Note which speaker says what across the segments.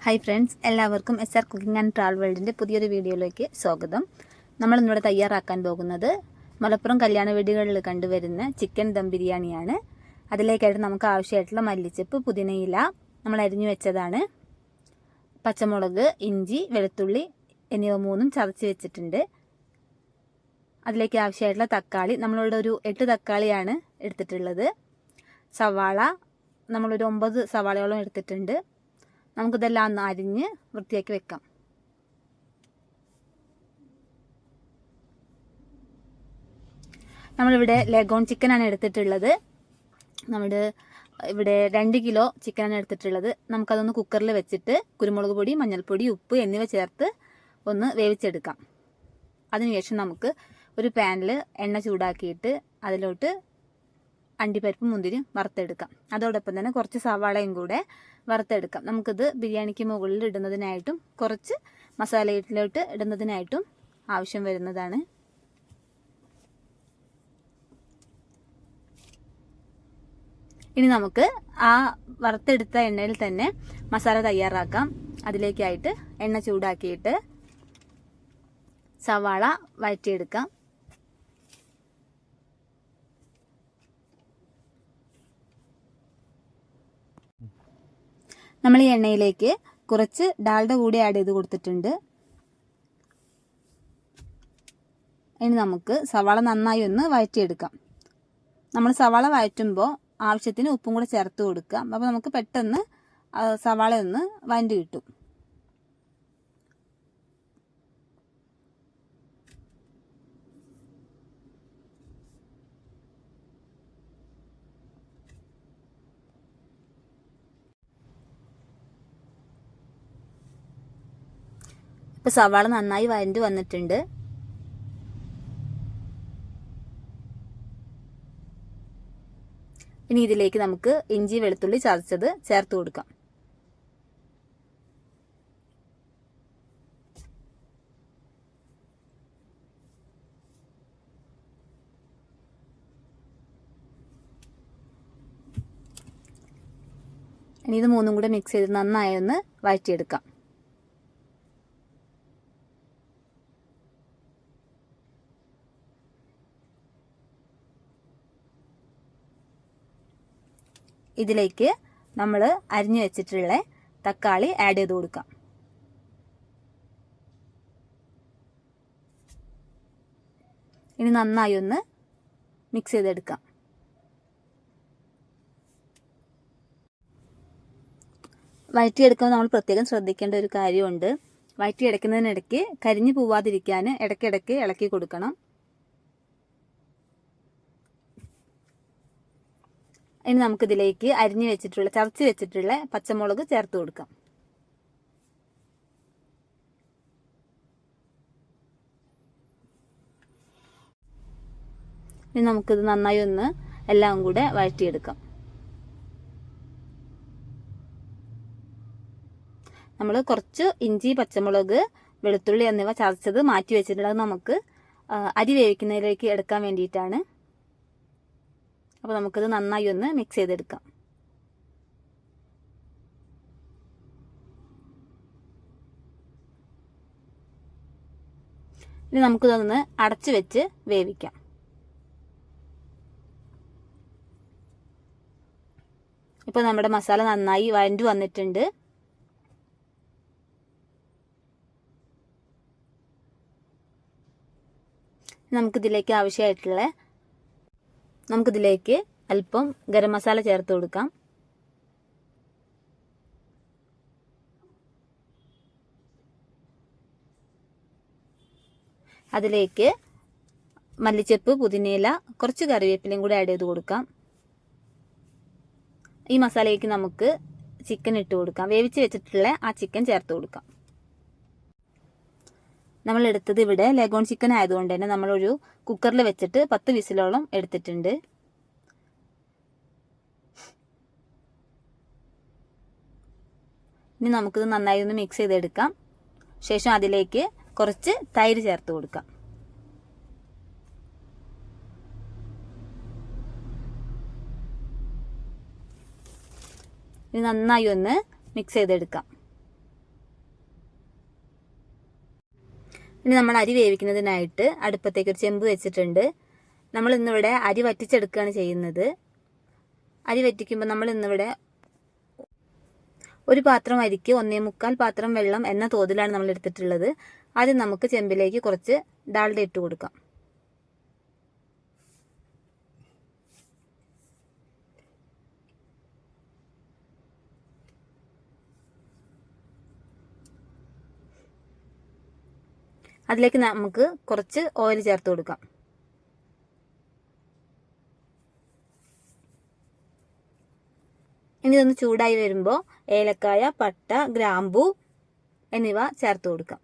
Speaker 1: Hi friends, എല്ലാവർക്കും SR cooking and travel വേൾഡിൻ്റെ പുതിയൊരു വീഡിയോയിലേക്ക് സ്വാഗതം. നമ്മളിന്നിവിടെ തയ്യാറാക്കാൻ പോകുന്നത് മലപ്പുറം കല്യാണ വീടുകളിൽ കണ്ടുവരുന്ന ചിക്കൻ ദം ബിരിയാണിയാണ്. അതിലേക്കായിട്ട് നമുക്ക് ആവശ്യമായിട്ടുള്ള മല്ലിച്ചപ്പ്, പുതിനയില നമ്മൾ അരിഞ്ഞു വെച്ചതാണ്, പച്ചമുളക്, ഇഞ്ചി, വെളുത്തുള്ളി എന്നിവ മൂന്നും ചതച്ച് വെച്ചിട്ടുണ്ട്. അതിലേക്ക് ആവശ്യമായിട്ടുള്ള തക്കാളി, നമ്മളിവിടെ ഒരു 8 തക്കാളിയാണ് എടുത്തിട്ടുള്ളത്. സവാള നമ്മളൊരു 9 സവാളയോളം എടുത്തിട്ടുണ്ട്. നമുക്കിതെല്ലാം ഒന്ന് അരിഞ്ഞ് വൃത്തിയാക്കി വെക്കാം. നമ്മളിവിടെ ലെഗോൺ ചിക്കനാണ് എടുത്തിട്ടുള്ളത്. ഇവിടെ 2 കിലോ ചിക്കനാണ് എടുത്തിട്ടുള്ളത്. നമുക്കതൊന്ന് കുക്കറിൽ വെച്ചിട്ട് കുരുമുളക് പൊടി, മഞ്ഞൾപ്പൊടി, ഉപ്പ് എന്നിവ ചേർത്ത് ഒന്ന് വേവിച്ചെടുക്കാം. അതിനുശേഷം നമുക്ക് ഒരു പാനിൽ എണ്ണ ചൂടാക്കിയിട്ട് അതിലോട്ട് അണ്ടിപ്പരിപ്പ്, മുന്തിരി വറുത്തെടുക്കാം. അതോടൊപ്പം തന്നെ കുറച്ച് സവാളയും കൂടെ വറുത്തെടുക്കാം. നമുക്കിത് ബിരിയാണിക്ക് മുകളിൽ ഇടുന്നതിനായിട്ടും കുറച്ച് മസാലയിലോട്ട് ഇടുന്നതിനായിട്ടും ആവശ്യം വരുന്നതാണ്. ഇനി നമുക്ക് ആ വറുത്തെടുത്ത എണ്ണയിൽ തന്നെ മസാല തയ്യാറാക്കാം. അതിലേക്കായിട്ട് എണ്ണ ചൂടാക്കിയിട്ട് സവാള വഴറ്റിയെടുക്കാം. നമ്മൾ ഈ എണ്ണയിലേക്ക് കുറച്ച് ഡാൽഡ കൂടി ആഡ് ചെയ്ത് കൊടുത്തിട്ടുണ്ട്. ഇനി നമുക്ക് സവാള നന്നായി ഒന്ന് വഴറ്റിയെടുക്കാം. നമ്മൾ സവാള വഴറ്റുമ്പോൾ ആവശ്യത്തിന് ഉപ്പും കൂടെ ചേർത്ത് കൊടുക്കുക. അപ്പോൾ നമുക്ക് പെട്ടെന്ന് സവാള ഒന്ന് വഴറ്റി കിട്ടും. ഇപ്പോൾ സവാള നന്നായി വഴറ്റി വന്നിട്ടുണ്ട്. ഇനി ഇതിലേക്ക് നമുക്ക് ഇഞ്ചി, വെളുത്തുള്ളി ചതച്ചത് ചേർത്ത് കൊടുക്കാം. ഇനി ഇത് മൂന്നും കൂടെ മിക്സ് ചെയ്ത് നന്നായി ഒന്ന് വഴറ്റിയെടുക്കാം. ഇതിലേക്ക് നമ്മൾ അരിഞ്ഞു വെച്ചിട്ടുള്ള തക്കാളി ആഡ് ചെയ്ത് കൊടുക്കാം. ഇനി നന്നായി ഒന്ന് മിക്സ് ചെയ്തെടുക്കാം. വഴറ്റിയെടുക്കുമ്പോൾ നമ്മൾ പ്രത്യേകം ശ്രദ്ധിക്കേണ്ട ഒരു കാര്യമുണ്ട്. വഴറ്റിയെടുക്കുന്നതിനിടയ്ക്ക് കരിഞ്ഞു പോവാതിരിക്കാൻ ഇടയ്ക്കിടയ്ക്ക് ഇളക്കി കൊടുക്കണം. ഇനി നമുക്കിതിലേക്ക് ചതച്ച് വെച്ചിട്ടുള്ള പച്ചമുളക് ചേർത്ത് കൊടുക്കാം. ഇനി നമുക്കിത് നന്നായി ഒന്ന് എല്ലാം കൂടെ വഴറ്റിയെടുക്കാം. നമ്മൾ കുറച്ച് ഇഞ്ചി, പച്ചമുളക്, വെളുത്തുള്ളി എന്നിവ ചതച്ചത് മാറ്റി വെച്ചിട്ടുള്ളത് നമുക്ക് അരി വേവിക്കുന്നതിലേക്ക് എടുക്കാൻ വേണ്ടിയിട്ടാണ്. അപ്പോൾ നമുക്കിത് നന്നായി ഒന്ന് മിക്സ് ചെയ്തെടുക്കാം. ഇനി നമുക്കിതൊന്ന് അടച്ചു വെച്ച് വേവിക്കാം. ഇപ്പോൾ നമ്മുടെ മസാല നന്നായി വഴറ്റി വന്നിട്ടുണ്ട്. നമുക്കിതിലേക്ക് അല്പം ഗരം മസാല ചേർത്ത് കൊടുക്കാം. അതിലേക്ക് മല്ലിച്ചപ്പ്, പുതിനയില, കുറച്ച് കറിവേപ്പിലയും കൂടി ആഡ് ചെയ്ത് കൊടുക്കാം. ഈ മസാലയ്ക്ക് നമുക്ക് ചിക്കൻ ഇട്ട് കൊടുക്കാം. വേവിച്ച് വെച്ചിട്ടുള്ള ആ ചിക്കൻ ചേർത്ത് കൊടുക്കാം. നമ്മൾ എടുത്തത് ഇവിടെ ലെഗോൺ ചിക്കൻ ആയതുകൊണ്ട് തന്നെ നമ്മളൊരു കുക്കറിൽ വെച്ചിട്ട് 10 വിസിലോളം എടുത്തിട്ടുണ്ട്. ഇനി നമുക്കിത് നന്നായി ഒന്ന് മിക്സ് ചെയ്തെടുക്കാം. ശേഷം അതിലേക്ക് കുറച്ച് തൈര് ചേർത്ത് കൊടുക്കാം. ഇനി നന്നായി ഒന്ന് മിക്സ് ചെയ്തെടുക്കാം. ഇനി നമ്മൾ അരി വേവിക്കുന്നതിനായിട്ട് അടുപ്പത്തേക്ക് ഒരു ചെമ്പ് വെച്ചിട്ടുണ്ട്. നമ്മൾ ഇന്നിവിടെ അരി വറ്റിച്ചെടുക്കുകയാണ് ചെയ്യുന്നത്. അരി വറ്റിക്കുമ്പോൾ നമ്മൾ ഇന്നിവിടെ ഒരു പാത്രം അരിക്ക് 1.25 പാത്രം വെള്ളം എന്ന തോതിലാണ് നമ്മൾ എടുത്തിട്ടുള്ളത്. ആദ്യം നമുക്ക് ചെമ്പിലേക്ക് കുറച്ച് ഡാൽഡ ഇട്ട് കൊടുക്കാം. അതിലേക്ക് നമുക്ക് കുറച്ച് ഓയിൽ ചേർത്ത് കൊടുക്കാം. ഇനി ഇതൊന്ന് ചൂടായി വരുമ്പോൾ ഏലക്കായ, പട്ട, ഗ്രാമ്പൂ എന്നിവ ചേർത്ത് കൊടുക്കാം.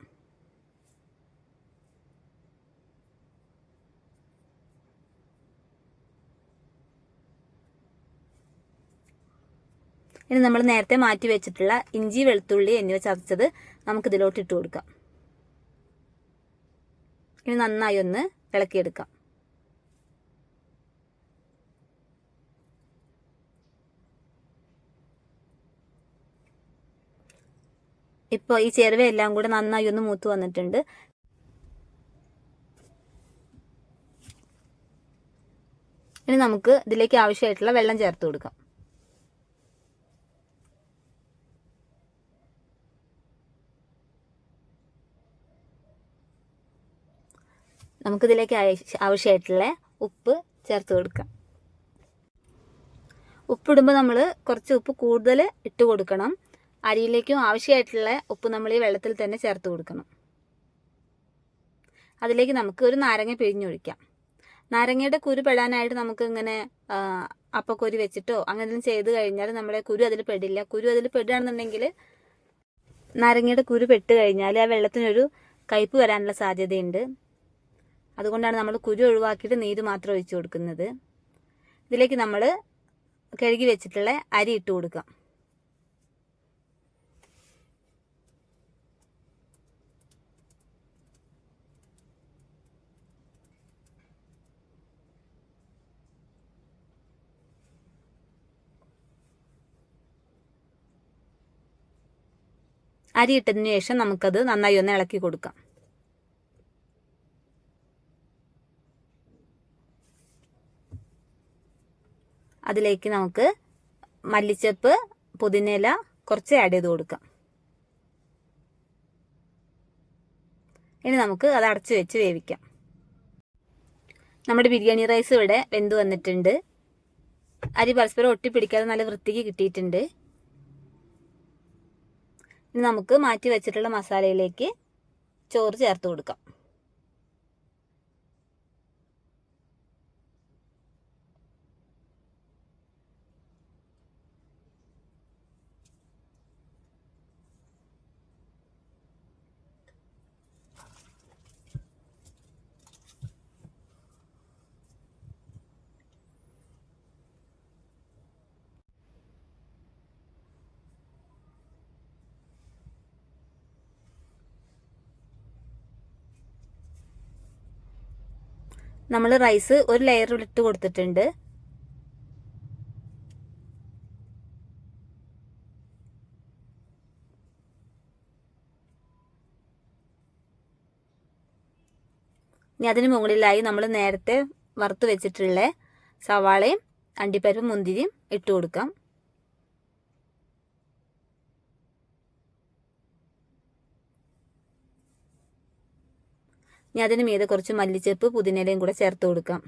Speaker 1: ഇനി നമ്മൾ നേരത്തെ മാറ്റി വെച്ചിട്ടുള്ള ഇഞ്ചി, വെളുത്തുള്ളി എന്നിവ ചതച്ചത് നമുക്കിതിലോട്ട് ഇട്ട് കൊടുക്കാം. ഇനി നന്നായി ഒന്ന് ഇളക്കിയെടുക്കാം. ഇപ്പോൾ ഈ ചേരുവയെല്ലാം കൂടെ നന്നായി ഒന്ന് മൂത്ത് വന്നിട്ടുണ്ട്. ഇനി നമുക്ക് ഇതിലേക്ക് ആവശ്യമായിട്ടുള്ള വെള്ളം ചേർത്ത് കൊടുക്കാം. നമുക്കിതിലേക്ക് ആവശ്യമായിട്ടുള്ള ഉപ്പ് ചേർത്ത് കൊടുക്കാം. ഉപ്പിടുമ്പോൾ നമ്മൾ കുറച്ച് ഉപ്പ് കൂടുതൽ ഇട്ട് കൊടുക്കണം. അരിയിലേക്കും ആവശ്യമായിട്ടുള്ള ഉപ്പ് നമ്മൾ ഈ വെള്ളത്തിൽ തന്നെ ചേർത്ത് കൊടുക്കണം. അതിലേക്ക് നമുക്ക് ഒരു നാരങ്ങ പിഴിഞ്ഞൊഴിക്കാം. നാരങ്ങയുടെ കുരു പെടാനായിട്ട് നമുക്ക് ഇങ്ങനെ അപ്പക്കുരു വെച്ചിട്ടോ അങ്ങനെ ചെയ്ത് കഴിഞ്ഞാൽ നമ്മുടെ കുരു അതിൽ പെടില്ല. കുരു അതിൽ പെടുകയാണെന്നുണ്ടെങ്കിൽ നാരങ്ങയുടെ കുരു പെട്ട് കഴിഞ്ഞാൽ ആ വെള്ളത്തിനൊരു കയ്പ്പ് വരാനുള്ള സാധ്യതയുണ്ട്. അതുകൊണ്ടാണ് നമ്മൾ കുരു ഒഴിവാക്കിയിട്ട് നീര് മാത്രം ഒഴിച്ചു കൊടുക്കുന്നത്. ഇതിലേക്ക് നമ്മൾ കഴുകി വെച്ചിട്ടുള്ള അരി ഇട്ട് കൊടുക്കാം. അരി ഇട്ടതിന് ശേഷം നമുക്കത് നന്നായി ഒന്ന് ഇളക്കി കൊടുക്കാം. അതിലേക്ക് നമുക്ക് മല്ലിച്ചപ്പ്, പുതിനയില കുറച്ച് ആഡ് ചെയ്ത് കൊടുക്കാം. ഇനി നമുക്ക് അത് അടച്ചു വെച്ച് വേവിക്കാം. നമ്മുടെ ബിരിയാണി റൈസ് ഇവിടെ വെന്ത് വന്നിട്ടുണ്ട്. അരി പരസ്പരം ഒട്ടിപ്പിടിക്കാതെ നല്ല വൃത്തിക്ക് കിട്ടിയിട്ടുണ്ട്. ഇനി നമുക്ക് മാറ്റി വെച്ചിട്ടുള്ള മസാലയിലേക്ക് ചോറ് ചേർത്ത് കൊടുക്കാം. നമ്മൾ റൈസ് ഒരു ലെയറിൽ ഇട്ട് കൊടുത്തിട്ടുണ്ട്. ഇനി അതിന് മുകളിലായി നമ്മൾ നേരത്തെ വറുത്ത് വെച്ചിട്ടുള്ള സവാളയും അണ്ടിപ്പരിപ്പും മുന്തിരിയും ഇട്ട് കൊടുക്കാം. ഇനി അതിന് മീതെ കുറച്ച് മല്ലിച്ചപ്പ്, പുതിനയിലയും കൂടെ ചേർത്ത് കൊടുക്കാം.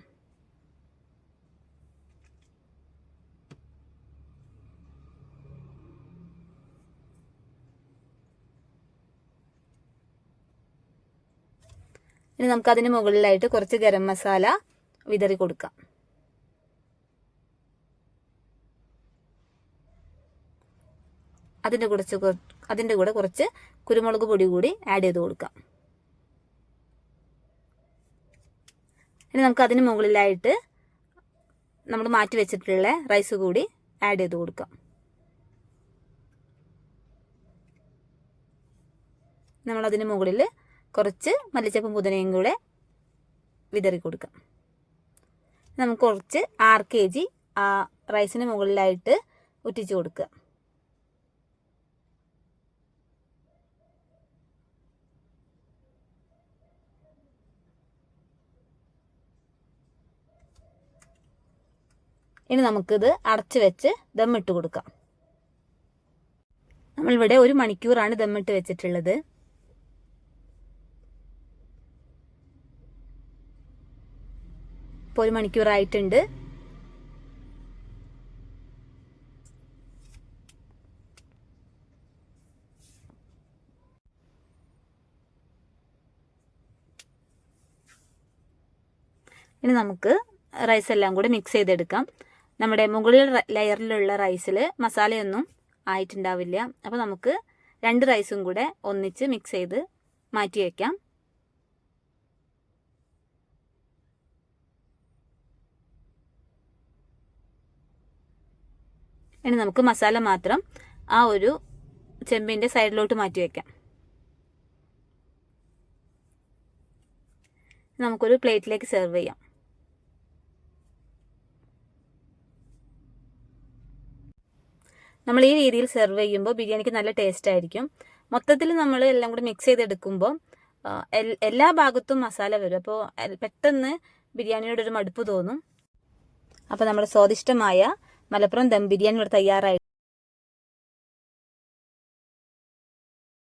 Speaker 1: ഇനി നമുക്കതിന് മുകളിലായിട്ട് കുറച്ച് ഗരം മസാല വിതറി കൊടുക്കാം. അതിൻ്റെ കൂടെ കുറച്ച് കുരുമുളക് പൊടി കൂടി ആഡ് ചെയ്ത് കൊടുക്കാം. ഇനി നമുക്ക് അതിന് മുകളിലായിട്ട് നമ്മൾ മാറ്റി വെച്ചിട്ടുള്ള റൈസ് കൂടി ആഡ് ചെയ്ത് കൊടുക്കാം. നമ്മളതിന് മുകളിൽ കുറച്ച് മല്ലിച്ചപ്പും പുതിനയും കൂടെ വിതറി കൊടുക്കാം. നമുക്ക് കുറച്ച് 6 kg ആ റൈസിന് മുകളിലായിട്ട് ഉറ്റിച്ച് കൊടുക്കുക. ഇനി നമുക്കിത് അടച്ചു വെച്ച് ദമ്മിട്ട് കൊടുക്കാം. നമ്മളിവിടെ 1 മണിക്കൂറാണ് ദമ്മിട്ട് വെച്ചിട്ടുള്ളത്. ഇപ്പോൾ 1 മണിക്കൂറായിട്ടുണ്ട്. ഇനി നമുക്ക് റൈസ് എല്ലാം കൂടി മിക്സ് ചെയ്തെടുക്കാം. നമ്മുടെ മുകളിൽ ലെയറിലുള്ള റൈസിൽ മസാലയൊന്നും ആയിട്ടുണ്ടാവില്ല. അപ്പോൾ നമുക്ക് 2 റൈസും കൂടെ ഒന്നിച്ച് മിക്സ് ചെയ്ത് മാറ്റി വയ്ക്കാം. ഇനി നമുക്ക് മസാല മാത്രം ആ ഒരു ചെമ്പിൻ്റെ സൈഡിലോട്ട് മാറ്റി വയ്ക്കാം. നമുക്കൊരു പ്ലേറ്റിലേക്ക് സെർവ് ചെയ്യാം. നമ്മൾ ഈ രീതിയിൽ സെർവ് ചെയ്യുമ്പോൾ ബിരിയാണിക്ക് നല്ല ടേസ്റ്റ് ആയിരിക്കും. മൊത്തത്തിൽ നമ്മൾ എല്ലാം കൂടി മിക്സ് ചെയ്തെടുക്കുമ്പോൾ എല്ലാ ഭാഗത്തും മസാല വരും. അപ്പോൾ പെട്ടെന്ന് ബിരിയാണിയോടൊരു മടുപ്പ് തോന്നും. അപ്പോൾ നമ്മുടെ സ്വാദിഷ്ടമായ മലപ്പുറം ദം ബിരിയാണി ഇവിടെ തയ്യാറായി.